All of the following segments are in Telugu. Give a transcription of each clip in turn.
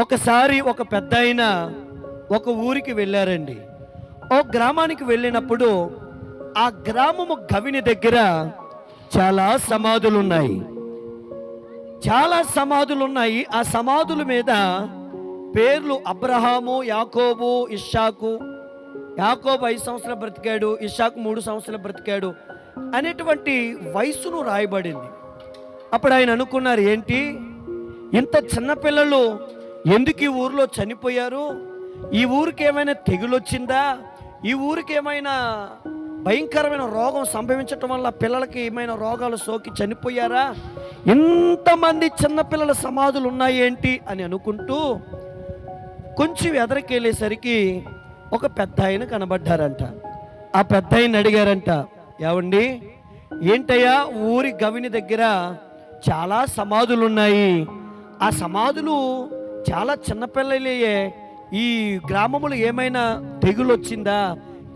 ఒకసారి ఒక పెద్దాయన ఒక ఊరికి వెళ్ళారండి. ఓ గ్రామానికి వెళ్ళినప్పుడు ఆ గ్రామము గవిని దగ్గర చాలా సమాధులున్నాయి. ఆ సమాధుల మీద పేర్లు అబ్రహాము, యాకోబు, ఇస్సాకు. యాకోబు 5 సంవత్సరాలు బ్రతికాడు, ఇస్సాకు 3 సంవత్సరాలు బ్రతికాడు అనేటువంటి వయసును రాయబడింది. అప్పుడు ఆయన అనుకున్నారు, ఏంటి ఇంత చిన్నపిల్లలు ఎందుకు ఈ ఊరిలో చనిపోయారు? ఈ ఊరికి ఏమైనా తెగులొచ్చిందా? ఈ ఊరికి ఏమైనా భయంకరమైన రోగం సంభవించటం వల్ల పిల్లలకి ఏమైనా రోగాలు సోకి చనిపోయారా? ఇంతమంది చిన్నపిల్లల సమాధులు ఉన్నాయి ఏంటి అని అనుకుంటూ కొంచెం ఎదరికెళ్ళేసరికి ఒక పెద్ద ఆయన కనబడ్డారంట. ఆ పెద్ద ఆయన అడిగారంట, ఏవండి ఏంటయ్యా, ఊరి గవిని దగ్గర చాలా సమాధులు ఉన్నాయి, ఆ సమాధులు చాలా చిన్నపిల్లలే, ఈ గ్రామంలో ఏమైనా తెగులు వచ్చిందా?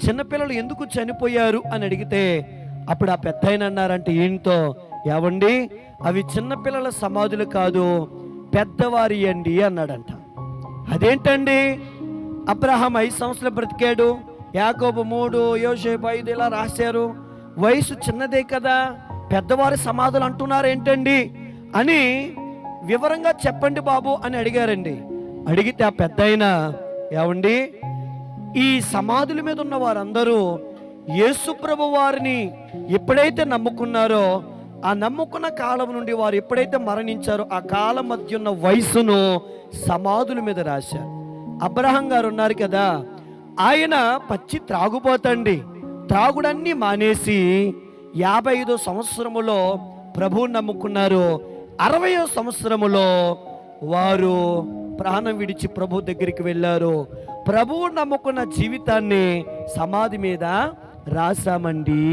చిన్నపిల్లలు ఎందుకు చనిపోయారు అని అడిగితే అప్పుడు ఆ పెద్ద ఆయన అన్నారంటే, ఏంటో ఏవండి, అవి చిన్నపిల్లల సమాధులు కాదు, పెద్దవారి అండి అన్నాడంట. అదేంటండి? అబ్రహాం 5 సంవత్సరాలు బ్రతికాడు, యాకోబు 3, యోసేపు 5 ఇలా రాశారు, వయసు చిన్నదే కదా, పెద్దవారి సమాధులు అంటున్నారు ఏంటండి అని వివరంగా చెప్పండి బాబు అని అడిగారండి. అడిగితే ఆ పెద్ద ఆయన, ఏమండి, ఈ సమాధుల మీద ఉన్న వారందరూ యేసు ప్రభు వారిని ఎప్పుడైతే నమ్ముకున్నారో ఆ నమ్ముకున్న కాలం నుండి వారు ఎప్పుడైతే మరణించారో ఆ కాలం మధ్య ఉన్న వయసును సమాధుల మీద రాశారు. అబ్రహాం గారు ఉన్నారు కదా, ఆయన పచ్చి త్రాగుపోతండి, త్రాగుడన్నీ మానేసి 55వ సంవత్సరములో ప్రభువుని నమ్ముకున్నారు. 60వ సంవత్సరములో వారు ప్రాణం విడిచి ప్రభు దగ్గరికి వెళ్ళారు. ప్రభువు నమ్ముకున్న జీవితాన్ని సమాధి మీద రాసామండి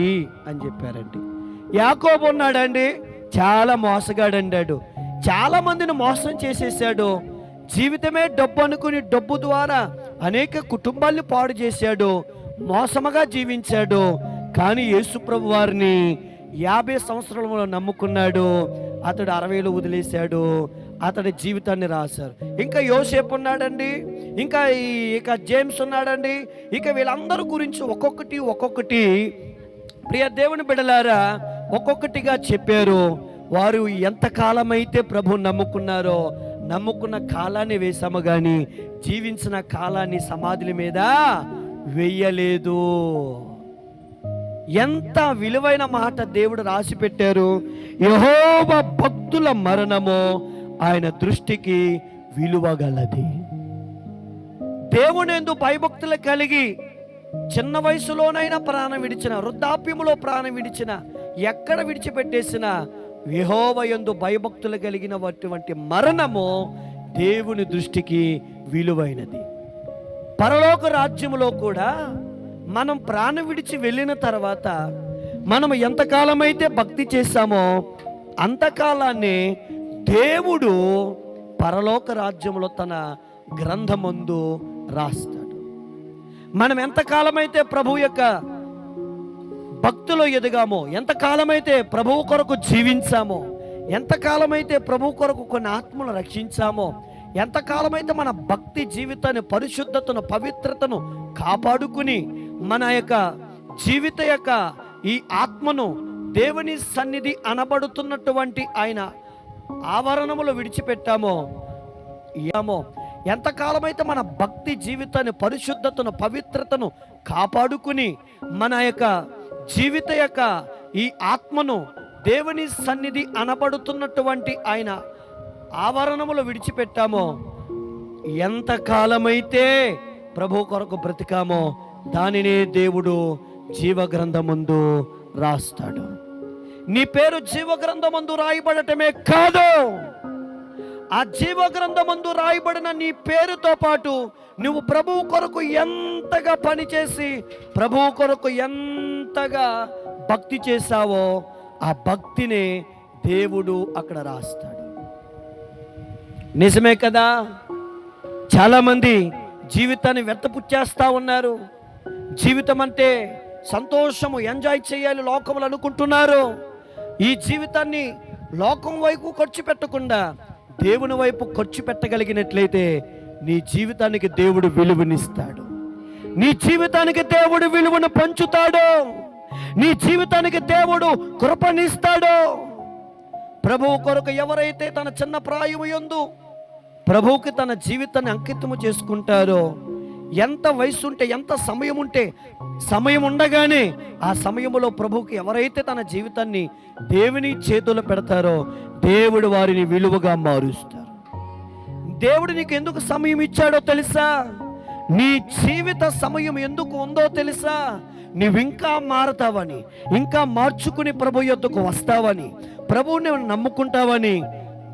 అని చెప్పారండి. యాకోబు ఉన్నాడండి, చాలా మోసగాడండాడు, చాలా మందిని మోసం చేసేసాడు, జీవితమే డబ్బు అనుకుని డబ్బు ద్వారా అనేక కుటుంబాలను పాడు చేశాడు, మోసముగా జీవించాడు. కానీ యేసు ప్రభు వారిని 50 సంవత్సరాలలో నమ్ముకున్నాడు. అతడు 60లో వదిలేశాడు, అతడి జీవితాన్ని రాశారు. ఇంకా యోసేపు ఉన్నాడండి, ఇంకా జేమ్స్ ఉన్నాడండి. ఇక వీళ్ళందరి గురించి ఒక్కొక్కటి ప్రియ దేవుని బిడ్డలారా ఒక్కొక్కటిగా చెప్పారు. వారు ఎంతకాలమైతే ప్రభు నమ్ముకున్నారో నమ్ముకున్న కాలాన్ని వేసాము కానీ జీవించిన కాలాన్ని సమాధుల మీద వెయ్యలేదు. ఎంత విలువైన మాట దేవుడు రాసి పెట్టారు. యెహోవా భక్తుల మరణము ఆయన దృష్టికి విలువగలది. దేవుని యందు భయభక్తులు కలిగి చిన్న వయసులోనైనా ప్రాణం విడిచిన, వృద్ధాప్యములో ప్రాణం విడిచిన, ఎక్కడ విడిచిపెట్టేసిన యెహోవా యందు భయభక్తులు కలిగినటువంటి మరణము దేవుని దృష్టికి విలువైనది. పరలోక రాజ్యములో కూడా మనం ప్రాణం విడిచి వెళ్ళిన తర్వాత మనం ఎంతకాలమైతే భక్తి చేశామో అంతకాలాన్ని దేవుడు పరలోక రాజ్యములో తన గ్రంథమందు రాస్తాడు. మనం ఎంతకాలమైతే ప్రభు యొక్క భక్తిలో ఎదిగామో, ఎంతకాలమైతే ప్రభువు కొరకు జీవించామో, ఎంతకాలమైతే ప్రభు కొరకు కొన్ని ఆత్మను రక్షించామో, ఎంతకాలమైతే మన భక్తి జీవితాన్ని, పరిశుద్ధతను, పవిత్రతను కాపాడుకుని మన యొక్క జీవిత యొక్క ఈ ఆత్మను దేవుని సన్నిధి అనబడుతున్నటువంటి ఆయన ఆవరణములో విడిచిపెట్టామో, ఎంతకాలమైతే మన భక్తి జీవితాన్ని, పరిశుద్ధతను, పవిత్రతను కాపాడుకుని మన యొక్క జీవిత యొక్క ఈ ఆత్మను దేవుని సన్నిధి అనబడుతున్నటువంటి ఆయన ఆవరణములో విడిచిపెట్టామో, ఎంతకాలమైతే ప్రభు కొరకు బ్రతికామో దానినే దేవుడు జీవగ్రంథమందు రాస్తాడు. నీ పేరు జీవగ్రంథమందు రాయబడటమే కాదు, ఆ జీవగ్రంథమందు రాయబడిన నీ పేరుతో పాటు నువ్వు ప్రభువు కొరకు ఎంతగా పనిచేసి ప్రభువు కొరకు ఎంతగా భక్తి చేశావో ఆ భక్తిని దేవుడు అక్కడ రాస్తాడు. నిజమే కదా, చాలామంది జీవితాన్ని వ్యర్థపుచ్చేస్తూ ఉన్నారు. జీవితం అంటే సంతోషము, ఎంజాయ్ చేయాలి లోకములు అనుకుంటున్నారు. ఈ జీవితాన్ని లోకం వైపు ఖర్చు పెట్టకుండా దేవుని వైపు ఖర్చు పెట్టగలిగినట్లయితే నీ జీవితానికి దేవుడు విలువనిస్తాడు. నీ జీవితానికి దేవుడు విలువను పంచుతాడు. నీ జీవితానికి దేవుడు కృపనిస్తాడు. ప్రభువు కొరకు ఎవరైతే తన చిన్న ప్రాయము యందు ప్రభువుకి తన జీవితాన్ని అంకితము చేసుకుంటారో, ఎంత వయసు ఉంటే, ఎంత సమయం ఉంటే, సమయం ఉండగానే ఆ సమయంలో ప్రభువుకి ఎవరైతే తన జీవితాన్ని దేవుని చేతుల్లో పెడతారో దేవుడు వారిని విలువగా మారుస్తారు. దేవుడు నీకు ఎందుకు సమయం ఇచ్చాడో తెలుసా? నీ జీవిత సమయం ఎందుకు ఉందో తెలుసా? నీవింకా మారతావని, ఇంకా మార్చుకుని ప్రభు యొద్దకు వస్తావని, ప్రభువుని నమ్ముకుంటావని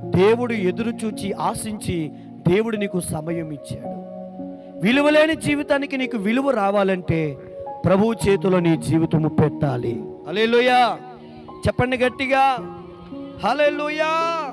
దేవుడు ఎదురు చూచి ఆశించి దేవుడు నీకు సమయం ఇచ్చాడు. విలువలేని జీవితానికి నీకు విలువ రావాలంటే ప్రభువు చేతిలో నీ జీవితము పెట్టాలి. హల్లెలూయా చెప్పండి గట్టిగా, హల్లెలూయా.